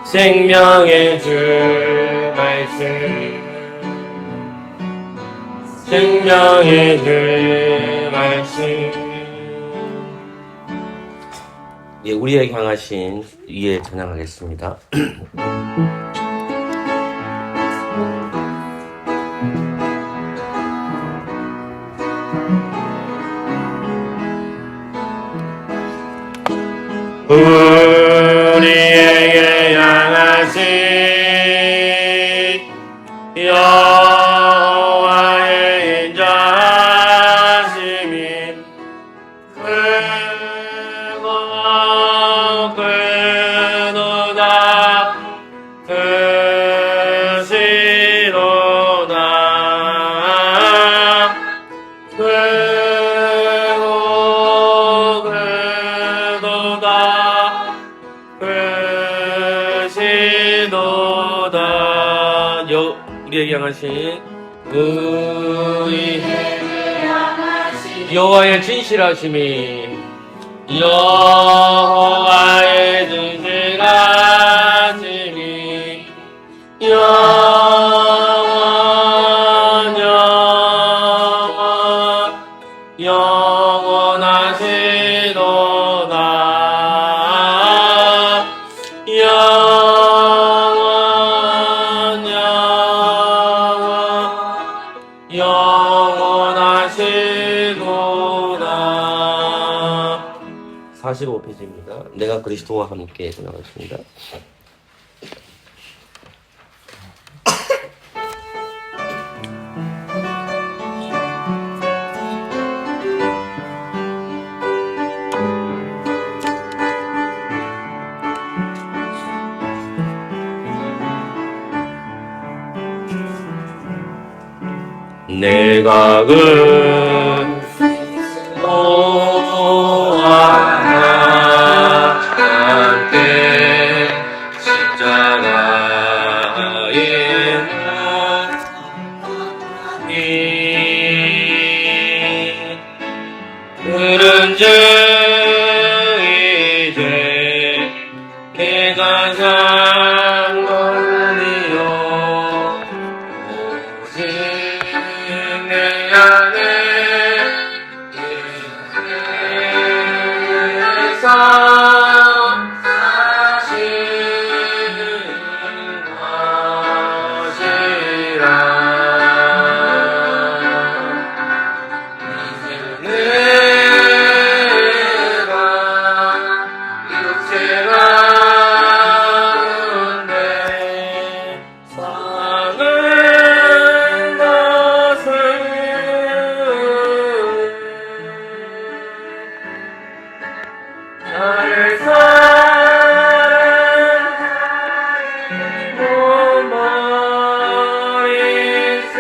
생명의 주 말씀, 생명의 주 말씀. 예, 우리에게 향하신 위에 찬양하겠습니다. 우리에게 향하신 여호와의 인자하심이 크고 크도다 크시도다 크고 크도다 크시도다. 우리에게 향하신 여호와의 진실하심이 여호와의 진실하심이 영원하시도다. 영원하시도다. 45페이지입니다. 내가 그리스도와 함께 나가겠습니다. 내가 그리스도와 함께 십자가에 그런즉 이제 개가산 것이요 오직 내 안에 나를 사랑하고 버리신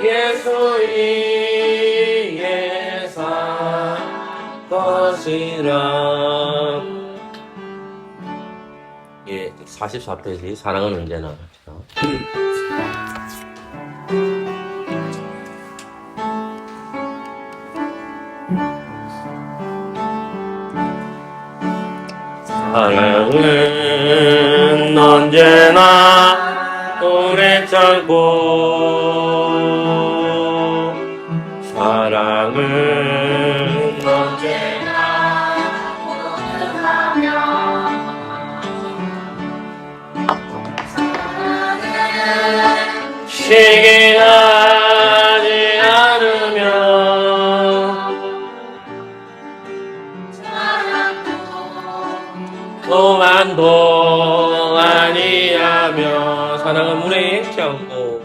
예수 위에 살 것이라. 예, 44페이지 사랑은 언제나. 사랑은 언제나 오래 참고 사랑은 언제나 시기하지 않으며 도만도 아니하며 사랑은 물에 익지 않고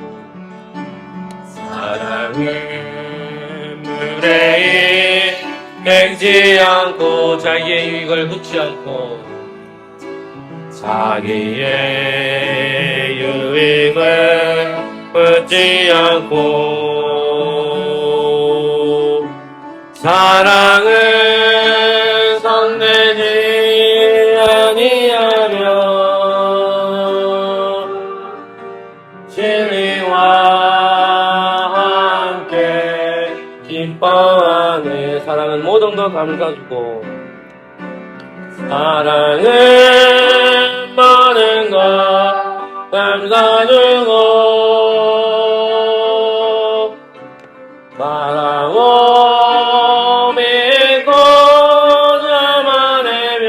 사랑은 물에 익지 않고 자기의 유익을 묻지 않고 자기의 유익을 묻지 않고 사랑은 성내지 아니하며 진리와 함께 주시는 모든 것 감사주고 사랑은 많은 것 감사주고 바라고 믿고 참아내며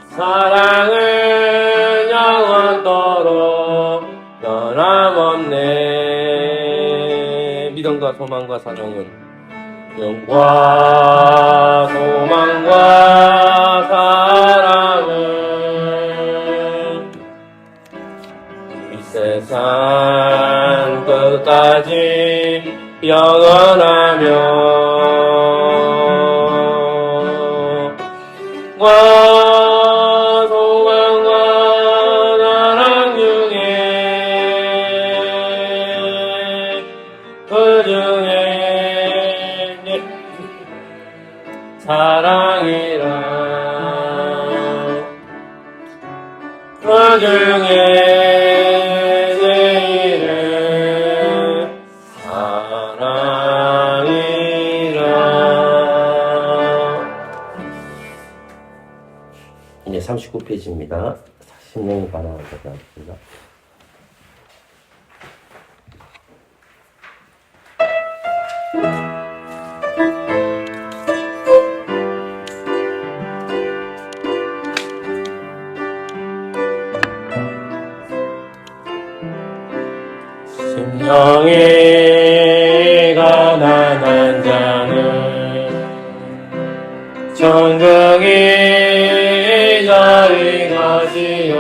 사랑은 영원토록 변함없네. 믿음과 소망과 사랑은 영과 소망과 사랑은 이 세상 끝까지 영원하며 과 소망과 사랑 중에 그 중에 사랑이라 그 중에 제일은 사랑이라. 이제 39페이지입니다. 신령이 반항을 하겠습니다. 심령이 가난한 자는 정경이 자의 것이요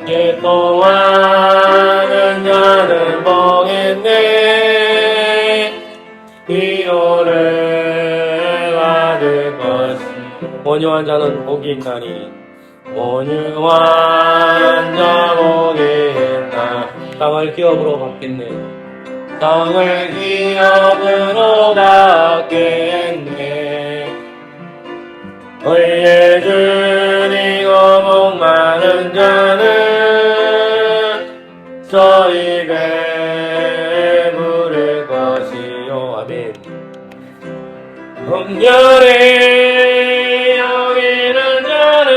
이 동안은 자는 복인데 위로를 받을 것이 온유한 자는 복이 있나니 온유한 자 복이 있나. 땅을 기업으로 받겠네. 땅을 기업으로 받겠네. 의에 줄이고 목마른 자는 저 입에 물을 것이요. 아멘. 긍휼히 여기는 자는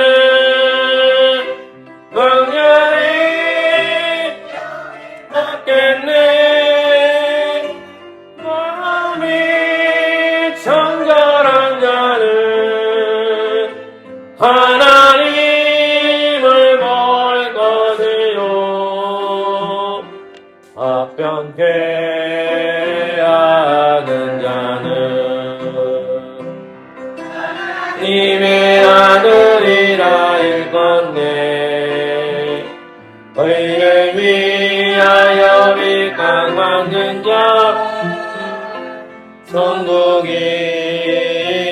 긍휼히 받겠네. 마음이 청결한 자는 하나님을 볼 것이요 합변케 하는 자는 님의 아들이라 일컫네. 의를 위하여 빛강 받는 자 천국이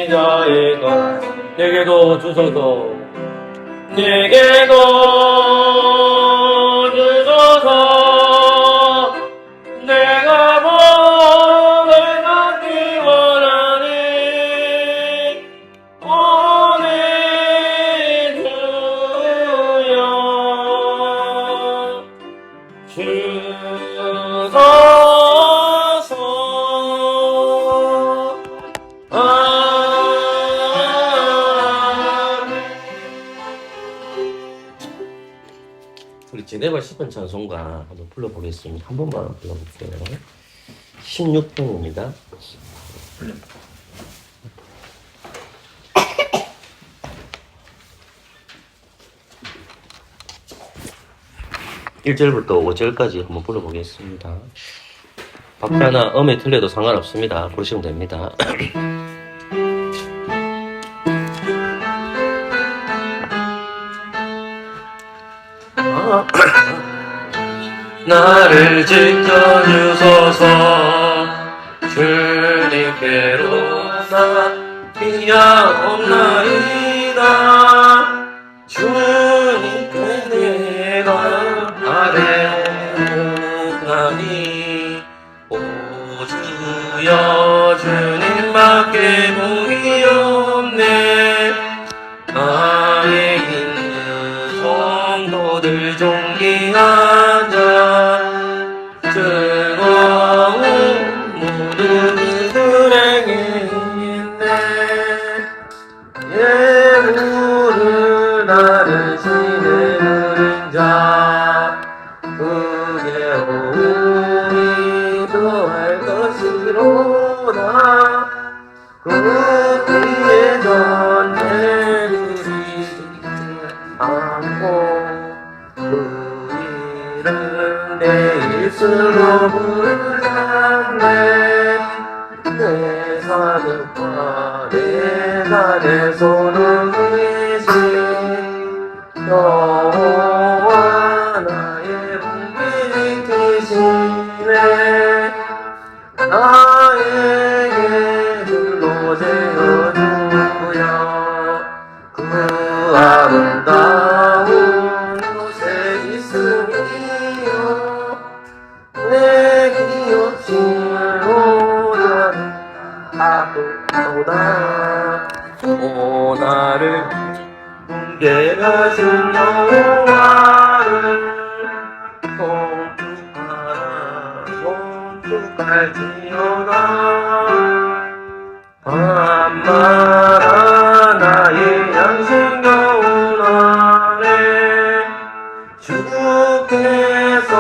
저의 것. 내게도 주소서 내게도 주소서. 내가 복을 받기 원하니 오늘 주여 주소서. 우리 제대발 10번 찬송가 한번 불러보겠습니다. 한 번만 불러볼게요. 16번입니다. 1절부터 5절까지 한번 불러보겠습니다. 박자나 음에 틀려도 상관없습니다. 부르시면 됩니다. 나를 지켜주소서. 주님께로 나 피하옵나이다. 주님께 내가 아뢰옵나니 오 주여 주님밖에 복이 없네. 나에 있는 성도들 존귀한 자 즐거운 우리들에게 있네. 예물을 나르시는 그림자 그게 우리도 할 것이로다. 그 뒤에 전쟁들이 않고 그 일은 내일수로 부르잖네. 내 사득과 내 산의 손을 위신 여호와 나의 분깃 되시네. 나에게 홀로 재어주여 그 아름다운 곳에 있으니요. 내 기억실로 나는 아프다. 오 나를 꿈게 하신 여호와를 손톱할지어다. 밤마다 나의 양식 겨우나네. 주께서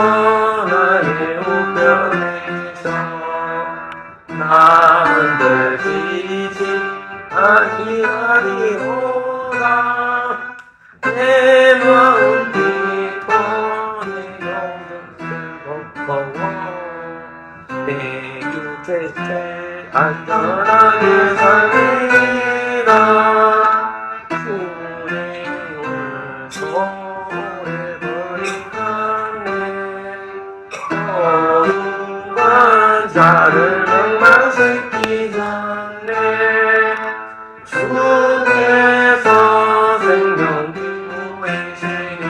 나의 우편에서 나는 들지지 아니하리로다. 내 마음 깊어 내 영혼 즐거워 내 육체에 안전하게 살리라. 주의 오래 버린다네. 거룩한 자를 맹망시키자네. 주께서 생명 기부이시니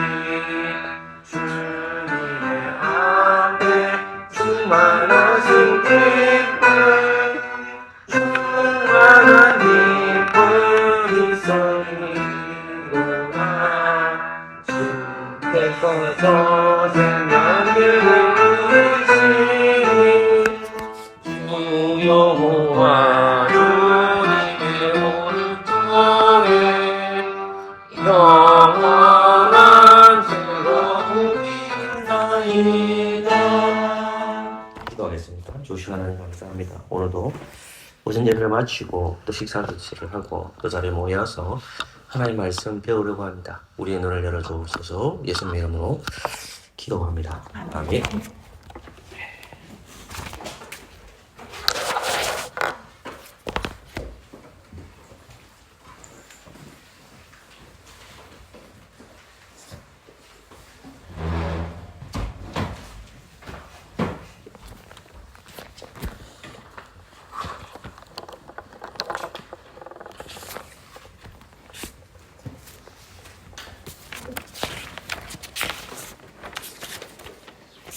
주님의 앞에 충만하신 기쁨 충만한 기쁨 있으리로다. 주께서 생명 기부이시니 주 여호와 주님의 오른쪽에 영원한 즐거움이나이다. 기도하겠습니다. 주신 하나님 감사합니다. 오늘도 오전 예배를 마치고 또 식사 조치를 하고 또 자리에 모여서 하나님 말씀 배우려고 합니다. 우리의 눈을 열어주옵소서. 예수님 이름으로 기도합니다. 아멘.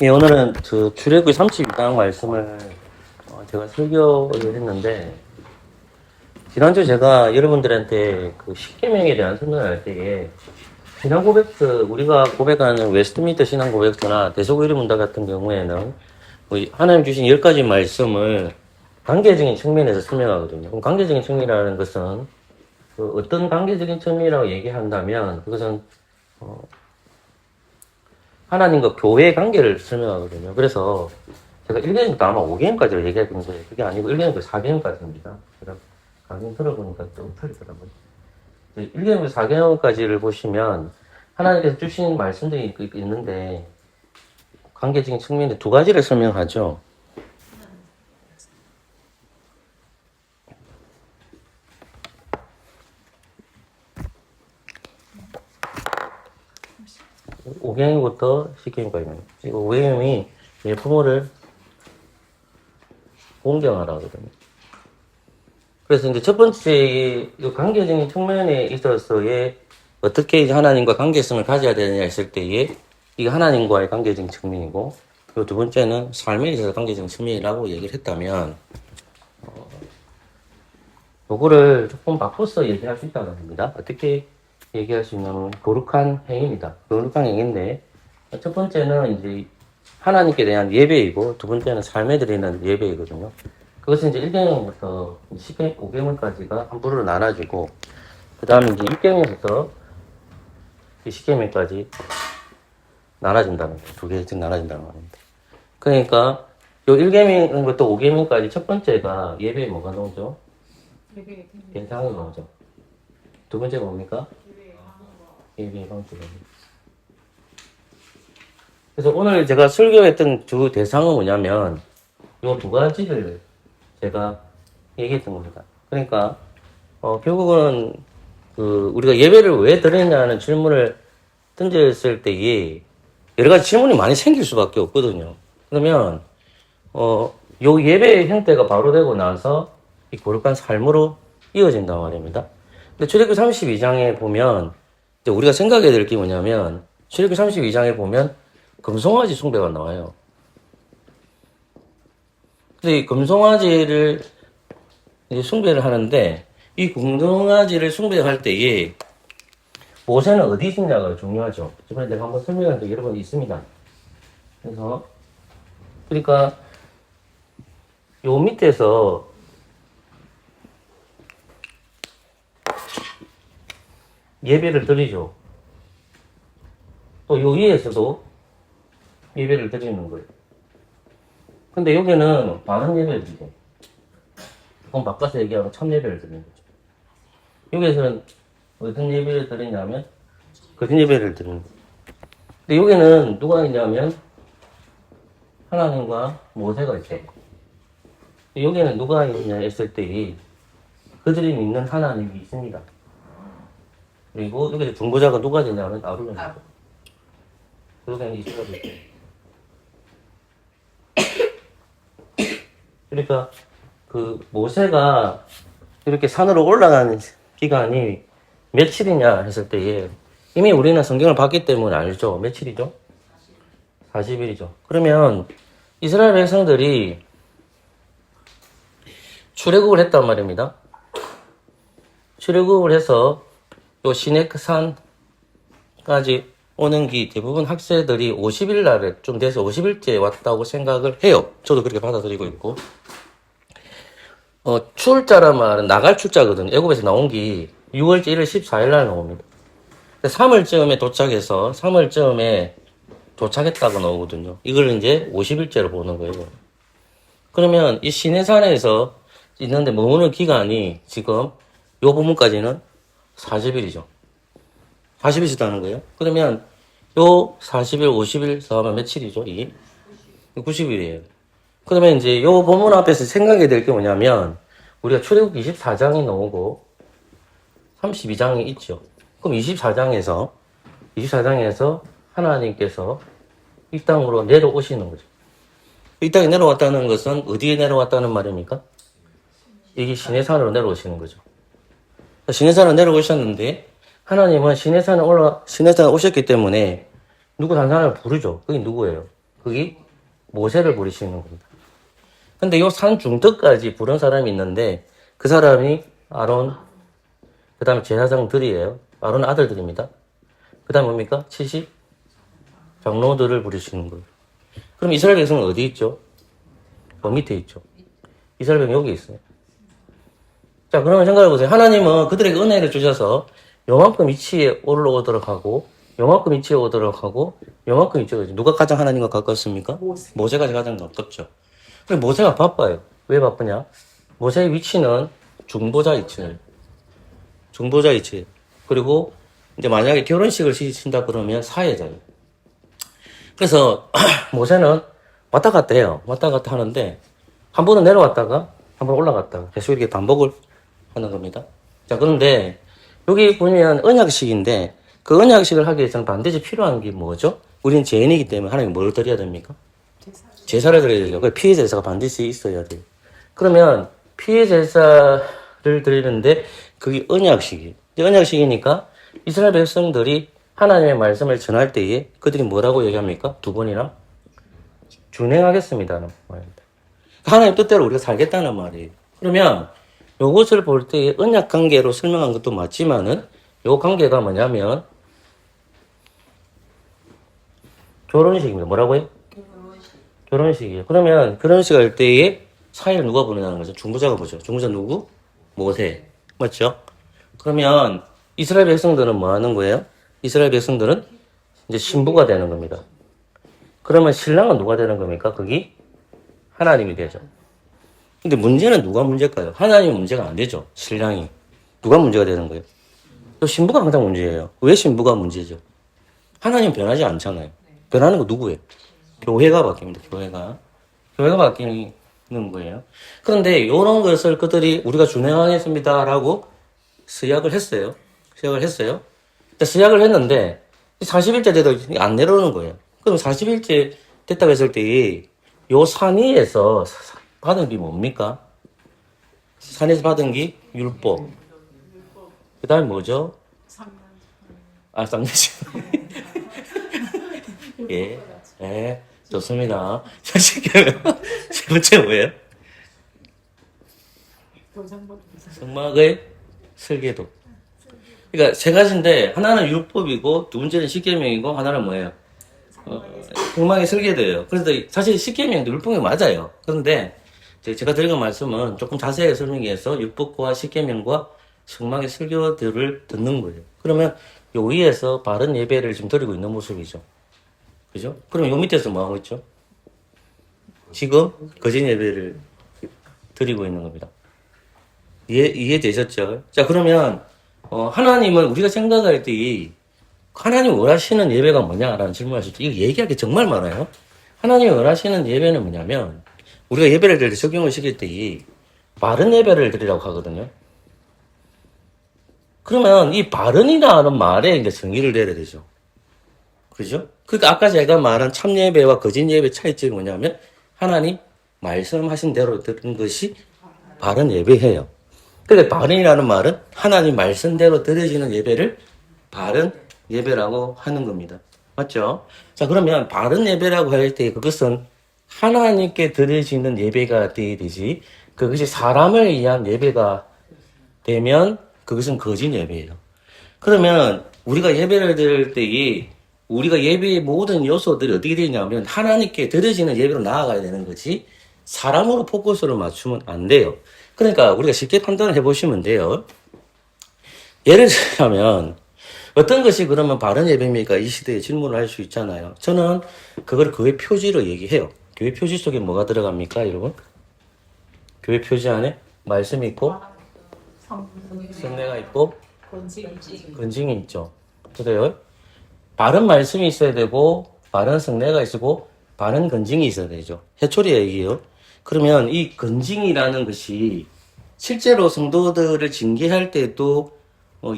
예, 오늘은 출애굽기 32장 말씀을 제가 설교를 했는데, 지난주 제가 여러분들한테 그 십계명에 대한 설명을 할 때에 신앙 고백서, 우리가 고백하는 웨스트민스터 신앙 고백서나 대속의리 문답 같은 경우에는 하나님 주신 10가지 말씀을 관계적인 측면에서 설명하거든요. 그럼 관계적인 측면이라는 것은 어떤 관계적인 측면이라고 얘기한다면 그것은 하나님과 교회의 관계를 설명하거든요. 그래서 제가 1개년부터 아마 5개년까지를 얘기할 건데 그게 아니고 1개년부터 4개년까지입니다. 제가 강의 들어보니까 좀 틀리더라고요. 1개년부터 4개년까지를 보시면 하나님께서 주신 말씀들이 있는데 관계적인 측면에 2가지를 설명하죠. 오경부터 10경까지는. 5경이 부모를 공경하라 하거든요. 그래서 이제 첫 번째 이 관계적인 측면에 있어서의 어떻게 이제 하나님과 관계성을 가져야 되느냐 했을 때에 이게 하나님과의 관계적인 측면이고, 그리고 두 번째는 삶에 있어서 관계적인 측면이라고 얘기를 했다면, 요거를 조금 바꿔서 얘기할 수 있다고 합니다. 어떻게 얘기할 수 있냐면 거룩한 행위입니다. 거룩한 행위인데 첫 번째는 이제 하나님께 대한 예배이고 두 번째는 삶에 드리는 예배이거든요. 그것은 이제 1계명부터 5계명까지가 한 부류로 나눠지고, 그 다음에 이제 6계명부터 10계명까지 나눠진다는 거예요. 두 개씩 나눠진다는 말입니다. 그러니까, 요 1계명부터 5계명까지 첫 번째가 예배에 뭐가 나오죠? 대상이 나오죠. 두 번째가 뭡니까? 예배의 방법입니다. 그래서 오늘 제가 설교했던 주 대상은 뭐냐면, 요 두 가지를 제가 얘기했던 겁니다. 그러니까, 결국은, 우리가 예배를 왜 드리냐는 질문을 던졌을 때에 여러 가지 질문이 많이 생길 수밖에 없거든요. 그러면, 요 예배의 형태가 바로 되고 나서 이 거룩한 삶으로 이어진단 말입니다. 근데 출애굽기 32장에 보면, 이제 우리가 생각해야 될 게 뭐냐면, 출애굽기 32장에 보면 금송아지 숭배가 나와요. 근데 이 금송아지를 이제 숭배를 하는데, 이 금송아지를 숭배할 때에 모세는 어디 있느냐가 중요하죠. 저번에 내가 한번 설명한 적이 여러 번 있습니다. 그래서, 그러니까, 요 밑에서 예배를 드리죠. 또 요 위에서도 예배를 드리는 거예요. 근데 여기는 바른 예배를 드리죠. 그건 바꿔서 얘기하면 참 예배를 드리는 거죠. 여기에서는 어떤 예배를 드리냐면 거짓 예배를 드리는 거예요. 근데 여기는 누가 있냐면 하나님과 모세가 있어요. 여기는 누가 있냐 했을 때 그들이 믿는 하나님이 있습니다. 그리고 여기서 중보자가 누가 되냐면 아론입니다. 그러면 이스라엘이 있어요. 그러니까 모세가 이렇게 산으로 올라가는 기간이 며칠이냐 했을 때에 이미 우리는 성경을 봤기 때문에 알죠. 며칠이죠? 40일이죠. 그러면 이스라엘 백성들이 출애굽을 했단 말입니다. 출애굽을 해서 요 시내산까지 오는 길 대부분 학생들이 50일 날에 좀 돼서 50일째 왔다고 생각을 해요. 저도 그렇게 받아들이고 있고. 출자란 말은 나갈 출자거든요. 애굽에서 나온 게 6월 1일 14일 날 나옵니다. 3월쯤에 도착해서 3월쯤에 도착했다고 나오거든요. 이걸 이제 50일째로 보는 거예요. 그러면 이 시내산에서 있는데 머무는 기간이 지금 요 부분까지는 40일이죠. 40일 있다는 거예요. 그러면 요 40일, 50일 더하면 며칠이죠? 이게 90일이에요. 그러면 이제 요 본문 앞에서 생각해야 될 게 뭐냐면 우리가 출애굽기 24장이 나오고 32장이 있죠. 그럼 24장에서 하나님께서 이 땅으로 내려오시는 거죠. 이 땅에 내려왔다는 것은 어디에 내려왔다는 말입니까? 이게 시내산으로 내려오시는 거죠. 시내산으로 내려오셨는데 하나님은 시내산에 오셨기 때문에 누구 한 사람을 부르죠. 그게 누구예요? 그게 모세를 부르시는 겁니다. 근데 요 산 중턱까지 부른 사람이 있는데 그 사람이 아론, 그 다음에 제사장들이에요. 아론 아들들입니다. 그 다음 뭡니까? 70 장로들을 부르시는 거예요. 그럼 이스라엘 백성은 어디 있죠? 밑에 있죠. 이스라엘 백성 여기 있어요. 자, 그러면 생각해보세요. 하나님은 그들에게 은혜를 주셔서 요만큼 위치에 올라오도록 하고 요만큼 위치에 오도록 하고 요만큼 위치에 오죠. 누가 가장 하나님과 가깝습니까? 모세가 가장 가깝죠. 근데 모세가 바빠요. 왜 바쁘냐? 모세의 위치는 중보자 위치예요. 중보자 위치. 그리고 이제 만약에 결혼식을 시킨다 그러면 사회자예요. 그래서 모세는 왔다 갔다 해요. 왔다 갔다 하는데 한 번은 내려왔다가 한 번 올라갔다가 계속 이렇게 반복을 하는 겁니다. 자, 그런데 여기 보면 언약식인데 그 언약식을 하기 위해서는 반드시 필요한 게 뭐죠? 우리는 죄인이기 때문에 하나님 뭘 드려야 됩니까? 제사를 드려야 되죠. 그 피해 제사가 반드시 있어야 돼요. 그러면 피해 제사를 드리는데 그게 언약식이에요. 언약식이니까 이스라엘 백성들이 하나님의 말씀을 전할 때에 그들이 뭐라고 얘기합니까? 두 번이나 준행하겠습니다는 말입니다. 하나님 뜻대로 우리가 살겠다는 말이에요. 그러면 요것을 볼 때 언약 관계로 설명한 것도 맞지만은 요 관계가 뭐냐면 결혼식입니다. 뭐라고요? 결혼식이에요. 그러면 결혼식 할 때에 사회를 누가 보느냐는 거죠. 중보자가 보죠. 중보자 누구? 모세. 맞죠? 그러면 이스라엘 백성들은 뭐 하는 거예요? 이스라엘 백성들은 이제 신부가 되는 겁니다. 그러면 신랑은 누가 되는 겁니까? 거기 하나님이 되죠. 근데 문제는 누가 문제일까요? 하나님이 문제가 안 되죠. 신랑이. 누가 문제가 되는 거예요? 또 신부가 항상 문제예요. 왜 신부가 문제죠? 하나님 변하지 않잖아요. 변하는 거 누구예요? 교회가 바뀝니다. 교회가 바뀌는 거예요. 그런데 이런 것을 그들이 우리가 준행하겠습니다라고 서약을 했어요. 서약을 했는데 40일째 돼도 안 내려오는 거예요. 그럼 40일째 됐다고 했을 때 요 산 위에서 받은 게 뭡니까? 산에서 받은 게 율법. 그 다음에 뭐죠? 쌍내시. 예, 좋습니다. 자, 세 번째 뭐예요? 성막의 설계도. 그러니까 세 가지인데 하나는 율법이고 두 번째는 십계명이고 하나는 뭐예요? 성막의 설계도예요. 그래서 사실 십계명도 율법이 맞아요. 그런데 제가 드린 말씀은 조금 자세하게 설명해서 율법과 십계명과 성막의 설교들을 듣는 거예요. 그러면 요 위에서 바른 예배를 지금 드리고 있는 모습이죠. 그죠? 그럼 요 밑에서 뭐 하고 있죠? 지금 거짓 예배를 드리고 있는 겁니다. 이해되셨죠? 자, 그러면 하나님은 우리가 생각할 때 하나님이 원하시는 예배가 뭐냐라는 질문하실 때 이거 얘기할 게 정말 많아요. 하나님이 원하시는 예배는 뭐냐면 우리가 예배를 드릴 때 적용을 시킬 때 바른 예배를 드리라고 하거든요. 그러면 이 바른이라는 말에 이제 정의를 내려야 되죠. 그죠? 그러니까 아까 제가 말한 참 예배와 거짓 예배 차이점이 뭐냐면 하나님 말씀하신 대로 드리는 것이 바른 예배예요. 그러니까 바른이라는 말은 하나님 말씀대로 드려지는 예배를 바른 예배라고 하는 겁니다. 맞죠? 자, 그러면 바른 예배라고 할 때 그것은 하나님께 드려지는 예배가 되어야 되지 그것이 사람을 위한 예배가 되면 그것은 거짓 예배예요. 그러면 우리가 예배를 드릴 때 우리가 예배의 모든 요소들이 어떻게 되냐면 하나님께 드려지는 예배로 나아가야 되는 거지 사람으로 포커스를 맞추면 안 돼요. 그러니까 우리가 쉽게 판단을 해보시면 돼요. 예를 들자면 어떤 것이 그러면 바른 예배입니까? 이 시대에 질문을 할 수 있잖아요. 저는 그걸 교회 표지로 얘기해요. 교회 표지 속에 뭐가 들어갑니까, 여러분? 교회 표지 안에 말씀이 있고 성례가 있고 건징이 있죠. 그래요? 바른 말씀이 있어야 되고 바른 성례가 있고 바른 건징이 있어야 되죠. 해초리 얘기예요. 그러면 이 건징이라는 것이 실제로 성도들을 징계할 때도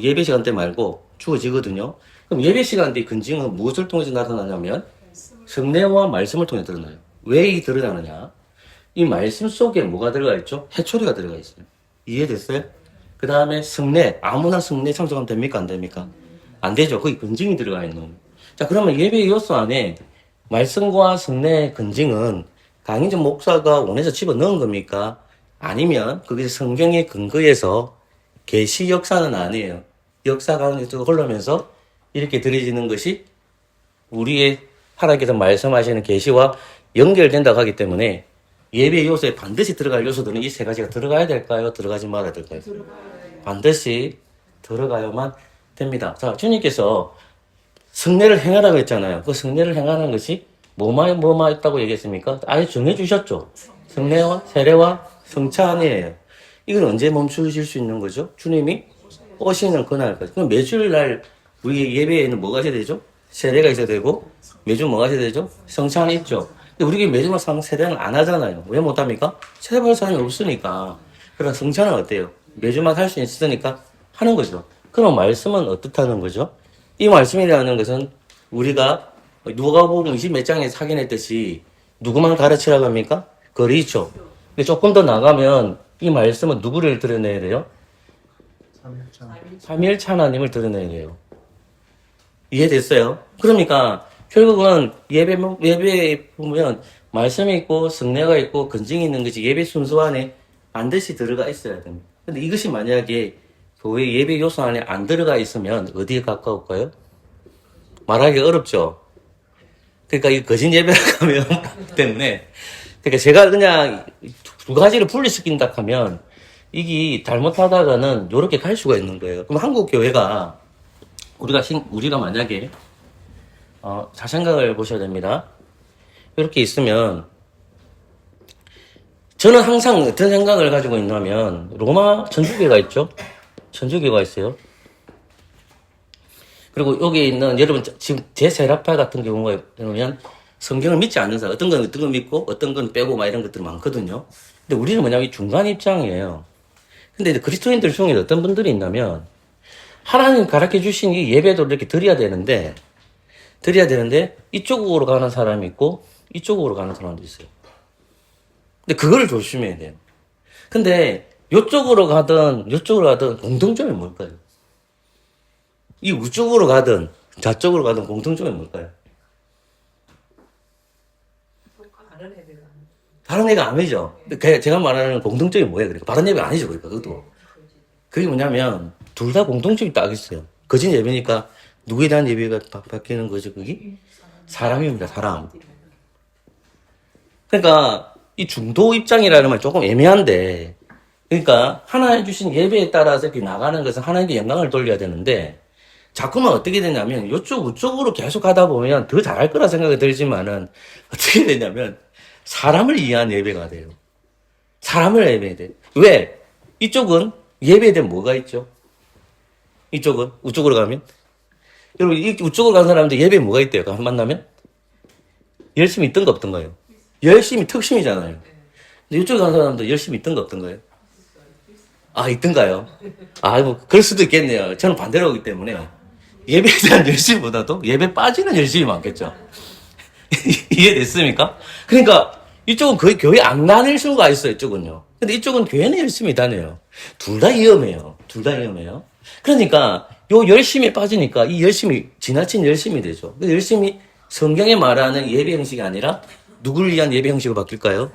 예배 시간 때 말고 주어지거든요. 그럼 예배 시간 때 건징은 무엇을 통해서 나타나냐면 성례와 말씀을 통해 드러나요. 왜 드러나느냐? 이 말씀 속에 뭐가 들어가 있죠? 해초리가 들어가 있어요. 이해됐어요? 그 다음에 성례, 아무나 성례 참석하면 됩니까? 안 됩니까? 안 되죠. 거기 건징이 들어가 있는 겁니다. 자, 그러면 예배 요소 안에 말씀과 성례 건징은 강인전 목사가 원해서 집어넣은 겁니까? 아니면 그게 성경의 근거에서 계시 역사는 아니에요. 역사 가운데서 흘러면서 이렇게 드려지는 것이 우리의 하나님께서 말씀하시는 계시와 연결된다고 하기 때문에 예배 요소에 반드시 들어갈 요소들은 이 세 가지가 들어가야 될까요? 들어가지 말아야 될까요? 반드시 들어가야만 됩니다. 자, 주님께서 성례를 행하라고 했잖아요. 그 성례를 행하는 것이 뭐만 있다고 얘기했습니까? 아예 정해주셨죠. 성례와 세례와 성찬이에요. 이건 언제 멈추실 수 있는 거죠? 주님이 오시는 그날까지. 그럼 매주일날 우리 예배에는 뭐가 있어야 되죠? 세례가 있어야 되고 매주 뭐가 있어야 되죠? 성찬이 있죠. 근데 우리가 매주마다 세례는 안 하잖아요. 왜 못합니까? 세례 받을 사람이 없으니까. 그럼 성찬은 어때요? 매주마다 할 수 있으니까 하는 거죠. 그럼 말씀은 어떻다는 거죠? 이 말씀이라는 것은 우리가 누가복음 20몇 장에서 확인했듯이 누구만 가르치라고 합니까? 그리스도. 근데 조금 더 나가면 이 말씀은 누구를 드러내야 돼요? 삼위일체 하나님을 드러내야 돼요. 이해됐어요? 그러니까 결국은 예배에 보면 말씀이 있고 성례가 있고 건징이 있는 것이 예배 순서 안에 반드시 들어가 있어야 됩니다. 근데 이것이 만약에 교회 예배 요소 안에 안 들어가 있으면 어디에 가까울까요? 말하기 어렵죠. 그러니까 이 거짓 예배라고 하면 때문에 그러니까 제가 그냥 두 가지를 분리시킨다 하면 이게 잘못하다가는 이렇게 갈 수가 있는 거예요. 그럼 한국 교회가 우리가 만약에 자생각을 보셔야 됩니다. 이렇게 있으면 저는 항상 어떤 생각을 가지고 있냐면 로마 천주교가 있죠. 천주교가 있어요. 그리고 여기 있는 여러분 지금 제세라파 같은 경우에 보면 성경을 믿지 않는 사람 어떤 건 믿고 어떤 건 빼고 막 이런 것들이 많거든요. 근데 우리는 뭐냐면 이 중간 입장이에요. 근데 이제 그리스도인들 중에 어떤 분들이 있냐면 하나님 가르쳐 주신 이 예배도 이렇게 드려야 되는데 이쪽으로 가는 사람이 있고 이쪽으로 가는 사람도 있어요. 근데 그걸 조심해야 돼요. 근데 이쪽으로 가든 공통점이 뭘까요? 이 우쪽으로 가든 좌쪽으로 가든 공통점이 뭘까요? 바른 예배 아니죠. 제가 말하는 공통점이 뭐예요? 그러니까 바른 예배 아니죠. 그러니까 그것도 그게 뭐냐면 둘 다 공통점이 딱 있어요. 거짓 예배니까 누구에 대한 예배가 바뀌는 거죠? 그게 사람입니다. 사람. 그러니까 이 중도 입장이라는 말 조금 애매한데, 그러니까 하나님 주신 예배에 따라서 이렇게 나가는 것은 하나님께 영광을 돌려야 되는데 자꾸만 어떻게 되냐면 우쪽으로 계속 하다 보면 더 잘할 거라 생각이 들지만은 어떻게 되냐면 사람을 위한 예배가 돼요. 사람을 예배해야 돼. 왜? 이쪽은 예배에 대한 뭐가 있죠? 이쪽은 우쪽으로 가면 여러분 이 우쪽으로 간 사람들 예배에 뭐가 있대요? 만나면 열심히 있던 거 없던 거예요. 열심히 특심이잖아요. 근데 이쪽에 간 사람들 열심히 있던 거 없던 거예요? 아, 있던가요? 아, 뭐 그럴 수도 있겠네요. 저는 반대로 하기 때문에 예배에 대한 열심보다도 예배 빠지는 열심이 많겠죠. 이해됐습니까? 그러니까 이쪽은 거의 교회 안 다닐 수가 있어요. 이쪽은요. 근데 이쪽은 교회는 열심히 다녀요. 둘 다 위험해요. 그러니까 요 열심에 빠지니까 이 열심이 지나친 열심이 되죠. 그 열심이 성경에 말하는 예배 형식이 아니라 누구를 위한 예배 형식으로 바뀔까요?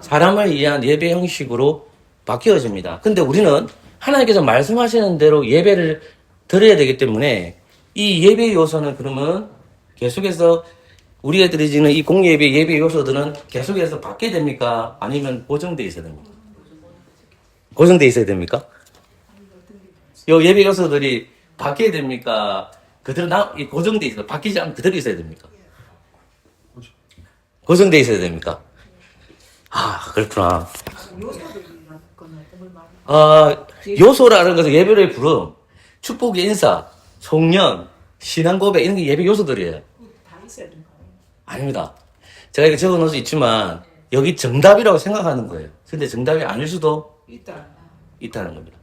사람을 위한 예배 형식으로 바뀌어집니다. 근데 우리는 하나님께서 말씀하시는 대로 예배를 드려야 되기 때문에 이 예배 요소는 그러면 계속해서 우리가 드리는 이 공예배 예배 요소들은 계속해서 바뀌게 됩니까? 아니면 고정되어 있어야 됩니까? 고정되어 있어야 됩니까? 요 예배 요소들이 바뀌게 됩니까? 그대로 고정되어 있어야 바뀌지 않고 그대로 있어야 됩니까? 고정되어 있어야 됩니까? 아, 그렇구나. 요소라는 것은 예배를 부름, 축복의 인사, 송년, 신앙 고백 이런 게 예배 요소들이에요. 아닙니다. 제가 이렇게 적어놓을 수 있지만 여기 정답이라고 생각하는 거예요. 근데 정답이 아닐 수도 있다는 겁니다.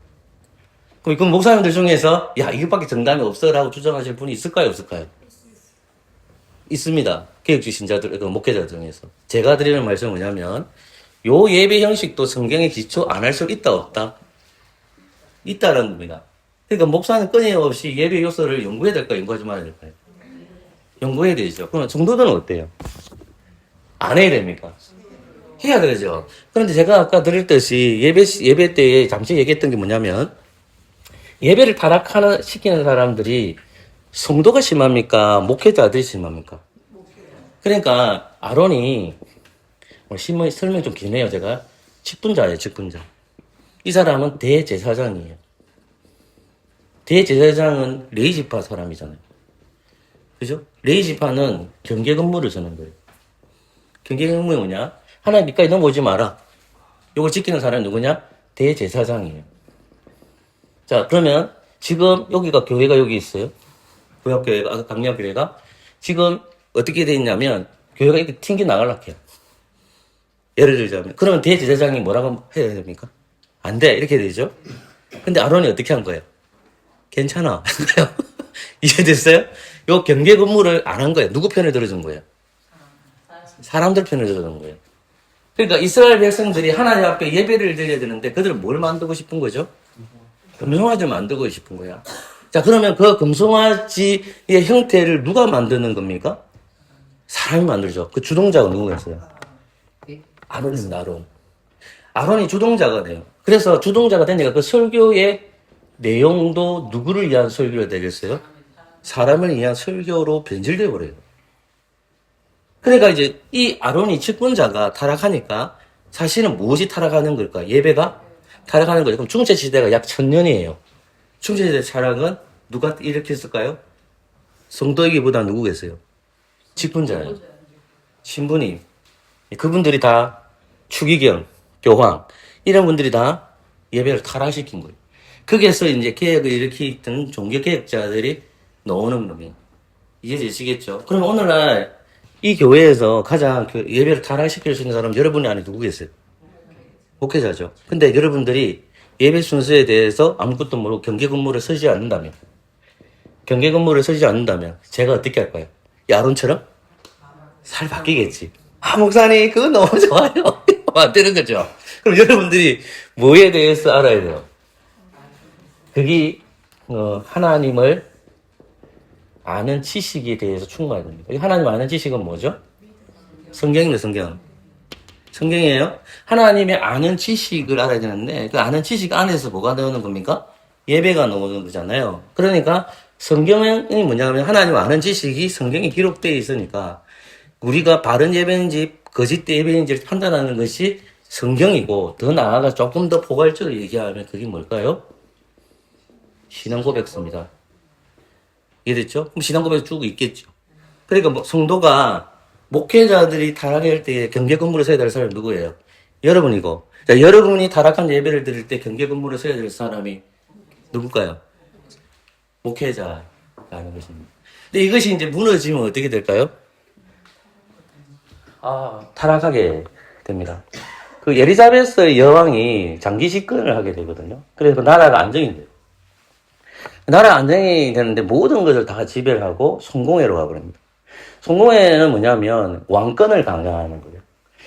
그럼 목사님들 중에서 야 이것밖에 정답이 없어라고 주장하실 분이 있을까요? 없을까요? 있습니다. 개혁주의 신자들, 목회자들 중에서. 제가 드리는 말씀은 뭐냐면 요 예배 형식도 성경에 기초 안 할 수 있다 없다? 있다는 겁니다. 그러니까 목사는 끊임없이 예배 요소를 연구해야 될까요? 연구하지 말아야 될까요? 연구해야 되죠. 그러면 정도들은 어때요? 안 해야 됩니까? 해야 되죠. 그런데 제가 아까 드렸듯이 예배 때 잠시 얘기했던 게 뭐냐면 예배를 시키는 사람들이 성도가 심합니까? 목회자들이 심합니까? 그러니까 아론이 설명이 좀 기네요. 제가 직분자예요. 직분자. 이 사람은 대제사장이에요. 대제사장은 레위지파 사람이잖아요. 그죠? 레위지파는 경계 근무를 서는 거예요. 경계 근무가 뭐냐? 하나님 밑까지 넘어오지 마라. 요걸 지키는 사람이 누구냐? 대제사장이에요. 자, 그러면 지금 여기가 교회가 여기 있어요. 구약교회가, 강력교회가 지금 어떻게 돼 있냐면 교회가 이렇게 튕겨 나가려고 해요. 예를 들자면 그러면 대제사장이 뭐라고 해야 됩니까? 안 돼. 이렇게 되죠. 근데 아론이 어떻게 한 거예요? 괜찮아. 이해됐어요? 요 경계 근무를 안 한 거예요. 누구 편을 들어준 거예요? 사람들 편을 들어준 거예요. 그러니까 이스라엘 백성들이 하나님 앞에 예배를 드려야 되는데 그들을 뭘 만들고 싶은 거죠? 금송아지를 만들고 싶은 거야. 자, 그러면 그 금송아지의 형태를 누가 만드는 겁니까? 사람이 만들죠. 그 주동자가 누구였어요? 아론입니다, 아론. 아론이 주동자가 돼요. 그래서 주동자가 되니까 그 설교의 내용도 누구를 위한 설교가 되겠어요? 사람을 위한 설교로 변질되어 버려요. 그러니까 이제 이 아론이 측근자가 타락하니까 사실은 무엇이 타락하는 걸까? 예배가 타락하는 거죠. 그럼 중세 시대가 약 1000년이에요. 중세 시대 타락은 누가 일으켰을까요? 성도이기보다 누구겠어요? 측근자예요. 신부님. 그분들이 다 추기경, 교황 이런 분들이 다 예배를 타락시킨 거예요. 거기에서 이제 개혁을 일으키던 종교개혁자들이 나오는 겁니다. 이해되시겠죠? 그럼 오늘날 이 교회에서 가장 예배를 타락시킬 수 있는 사람 여러분이 안에 누구겠어요? 목회자죠. 근데 여러분들이 예배 순서에 대해서 아무것도 모르고 경계 근무를 서지 않는다면, 제가 어떻게 할까요? 야론처럼 살 바뀌겠지. 아, 목사님, 그거 너무 좋아요. 안 되는 거죠. 그럼 여러분들이 뭐에 대해서 알아야 돼요? 그게, 하나님을 아는 지식에 대해서 충분해야 됩니다. 하나님 아는 지식은 뭐죠? 성경입니다, 성경. 성경이에요. 하나님의 아는 지식을 알아야 되는데, 그 아는 지식 안에서 뭐가 나오는 겁니까? 예배가 나오는 거잖아요. 그러니까 성경이 뭐냐면 하나님 아는 지식이 성경에 기록되어 있으니까 우리가 바른 예배인지 거짓 예배인지를 판단하는 것이 성경이고, 더 나아가 조금 더 포괄적으로 얘기하면 그게 뭘까요? 신앙 고백서입니다. 이해됐죠? 그럼 신앙 고백 쭉 있겠죠. 그러니까 뭐 성도가 목회자들이 타락할 때 경계 근무를 서야 될 사람이 누구예요? 여러분이고. 자, 여러분이 타락한 예배를 드릴 때 경계 근무를 서야 될 사람이 누굴까요? 목회자라는 것입니다. 근데 이것이 이제 무너지면 어떻게 될까요? 타락하게 됩니다. 그 엘리자베스 여왕이 장기 집권을 하게 되거든요. 그래서 나라가 안정이 돼요. 나라 안정이 되는데 모든 것을 다 지배를 하고 성공회로 가버립니다. 성공회는 뭐냐면 왕권을 강요하는 거예요.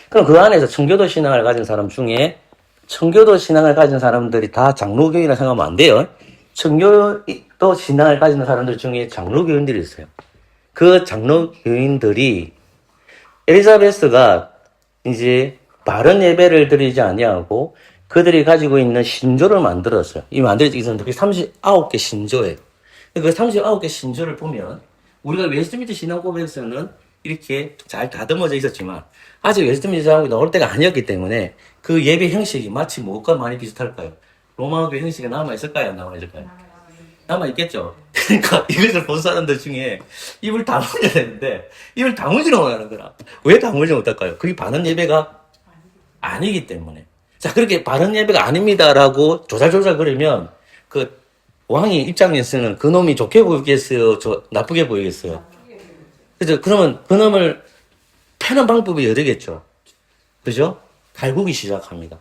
그럼 그 안에서 청교도 신앙을 가진 사람 중에 청교도 신앙을 가진 사람들이 다 장로교인이라 생각하면 안 돼요. 청교도 신앙을 가진 사람들 중에 장로교인들이 있어요. 그 장로교인들이 엘리자베스가 이제 바른 예배를 드리지 아니하고 그들이 가지고 있는 신조를 만들었어요. 이 만들어져 있었는데 그게 39개 신조예요. 그 39개 신조를 보면 우리가 웨스트민스터 신앙 고백서는 이렇게 잘 다듬어져 있었지만 아직 웨스트민스터 신앙이 나올 때가 아니었기 때문에 그 예배 형식이 마치 무엇과 많이 비슷할까요? 로마교 형식이 남아있을까요? 안 남아있을까요? 남아있겠죠. 그러니까 이것을 본 사람들 중에 입을 다물어야 되는데 입을 다물지를 못하는 거라. 왜 다물지 못할까요? 그게 바른 예배가 아니기 때문에. 자, 그렇게 바른 예배가 아닙니다라고 조잘조잘 그러면 그 왕이 입장에서는 그 놈이 좋게 보이겠어요? 나쁘게 보이겠어요? 그죠? 그러면 그 놈을 패는 방법이 여러 개겠죠. 그죠? 갈구기 시작합니다.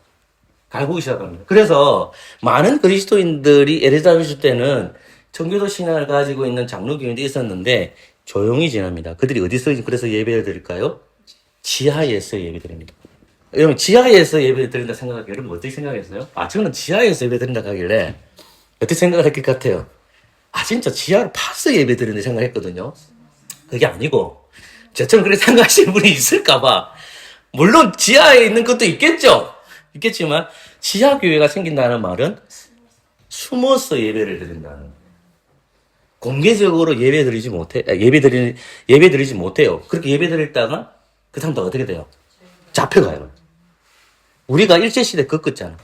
그래서 많은 그리스도인들이 엘리자베스 때는 청교도 신앙을 가지고 있는 장로교인들이 있었는데 조용히 지납니다. 그들이 어디서 그래서 예배를 드릴까요? 지하에서 예배 드립니다. 여러분, 지하에서 예배 드린다 생각하기에 여러분 어떻게 생각했어요? 저는 지하에서 예배 드린다 하길래 어떻게 생각할 것 같아요? 진짜 지하로 파서 예배 드리는데 생각했거든요. 그게 아니고 저처럼 그렇게 생각하시는 분이 있을까봐. 물론 지하에 있는 것도 있겠지만 지하교회가 생긴다는 말은 숨어서 예배를 드린다는, 공개적으로 예배 드리지 못해요. 그렇게 예배 드리다가 그 사람도 어떻게 돼요? 잡혀가요. 우리가 일제시대 겪었잖아.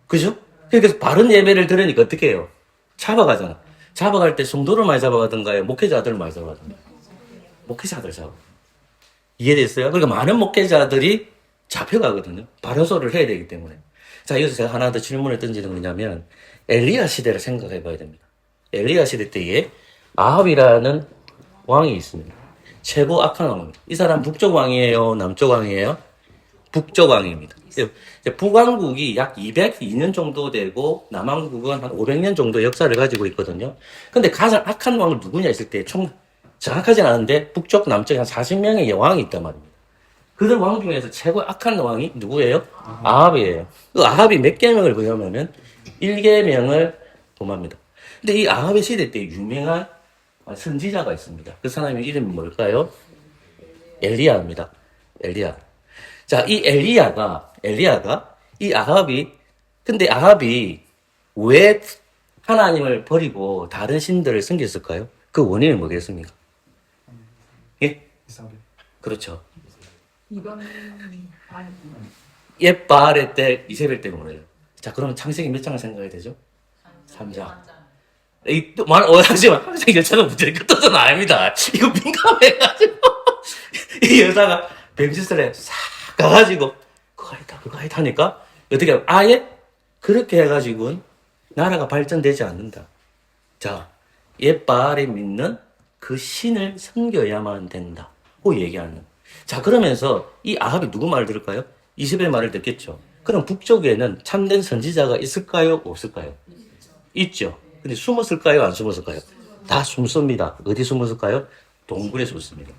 그죠? 그래서 바른 예배를 들으니까 어떻게 해요? 잡아가잖아. 잡아갈 때 성도를 많이 잡아가던가요? 목회자들을 많이 잡아가던가요? 목회자들 잡아. 이해됐어요? 그러니까 많은 목회자들이 잡혀가거든요. 바른 소리를 해야 되기 때문에. 자, 여기서 제가 하나 더 질문을 던지는 거냐면 엘리야 시대를 생각해 봐야 됩니다. 엘리야 시대 때에 아합이라는 왕이 있습니다. 최고 악한 왕입니다. 이 사람 북쪽 왕이에요? 남쪽 왕이에요? 북쪽 왕입니다. 북왕국이 약 202년 정도 되고 남왕국은 한 500년 정도 역사를 가지고 있거든요. 근데 가장 악한 왕은 누구냐 했을 때 정확하진 않은데 북쪽 남쪽에 한 40명의 왕이 있단 말입니다. 그들 왕 중에서 최고 악한 왕이 누구예요? 아합이에요. 그 아합이 몇 계명을 범하면 1계명을 범합니다. 근데 이 아합의 시대 때 유명한 선지자가 있습니다. 그 사람의 이름이 뭘까요? 엘리야입니다. 엘리야. 자, 이 엘리야가 이 근데 아합이 왜 하나님을 버리고 다른 신들을 섬겼을까요? 그 원인은 뭐겠습니까? 예? 그렇죠. 이번 아니 옛바알의 때 이세벨 때문에요. 자, 그러면 창세기 몇 장을 생각해야 되죠? 3장. 하지만 항상 여자가 문제는 끝도는 아닙니다. 이거 민감해가지고 이 여자가 뱀짓을 해. 싹 가가지고 그거 했다 하니까 어떻게 하면 아예 그렇게 해가지고는 나라가 발전되지 않는다. 자, 옛바알이 믿는 그 신을 섬겨야만 된다고 얘기하는. 자, 그러면서 이 아합이 누구 말을 들을까요? 이세벨 말을 듣겠죠. 그럼 북쪽에는 참된 선지자가 있을까요? 없을까요? 있죠. 근데 숨었을까요? 안 숨었을까요? 다 숨습니다. 어디 숨었을까요? 동굴에 숨습니다.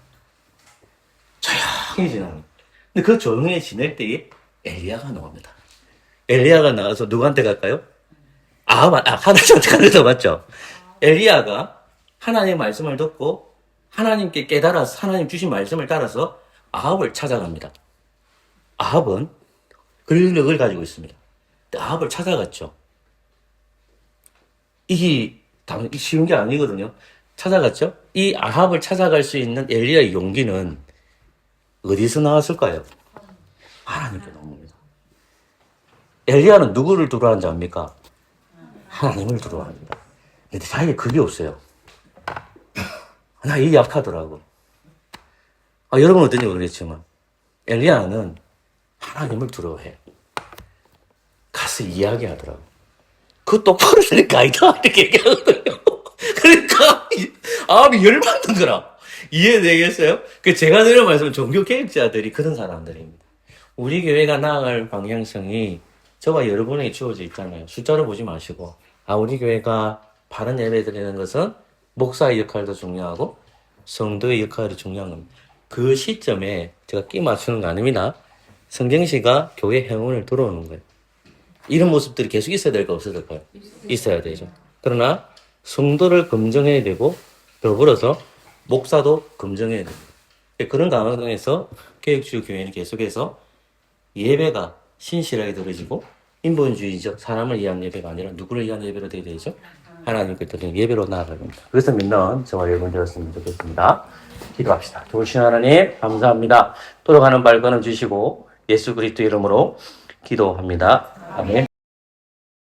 조용히 지나는. 근데 그 조용히 지낼 때에 엘리야가 나옵니다. 엘리야가 나와서 누구한테 갈까요? 하나님한테 가는 거 맞죠? 엘리야가 하나님의 말씀을 듣고 하나님께 깨달아서 하나님 주신 말씀을 따라서 아합을 찾아갑니다. 아합은 근력을 가지고 있습니다. 아합을 찾아갔죠. 이게 쉬운 게 아니거든요. 찾아갔죠? 이 아합을 찾아갈 수 있는 엘리야의 용기는 어디서 나왔을까요? 하나님께 나옵니다. 엘리야는 누구를 두려워하는 줄 압니까? 하나님을 두려워합니다. 근데 자기가 그게 없어요. 나 이 약하더라고. 여러분 어떤지 모르겠지만 엘리야는 하나님을 두려워해. 가서 이야기하더라고. 그거 똑바로 들으니까 아니다 이렇게 얘기하거든요. 그러니까 아합이 열받는 거라. 이해되겠어요? 제가 드린 말씀은 종교 개혁자들이 그런 사람들입니다. 우리 교회가 나아갈 방향성이 저와 여러분에게 주어져 있잖아요. 숫자로 보지 마시고 우리 교회가 바른 예배 드리는 것은 목사의 역할도 중요하고 성도의 역할이 중요한 겁니다. 그 시점에 제가 끼 맞추는 거 아닙니다. 성경씨가 교회 행운을 들어오는 거예요. 이런 모습들이 계속 있어야 될까 없어야 될까요? 있어야 되죠. 그러나 성도를 검증해야 되고 더불어서 목사도 검증해야 됩니다. 그런 가운데서 개혁주의 교회는 계속해서 예배가 신실하게 드려지고 인본주의적 사람을 위한 예배가 아니라 누구를 위한 예배로 되어야 되죠? 하나님께 드리는 예배로 나아가야 됩니다. 그래서 믿는 저와 여러분 되었으면 좋겠습니다. 기도합시다. 좋으신 하나님 감사합니다. 돌아가는 발걸음 주시고 예수 그리스도 이름으로 기도합니다. 아멘.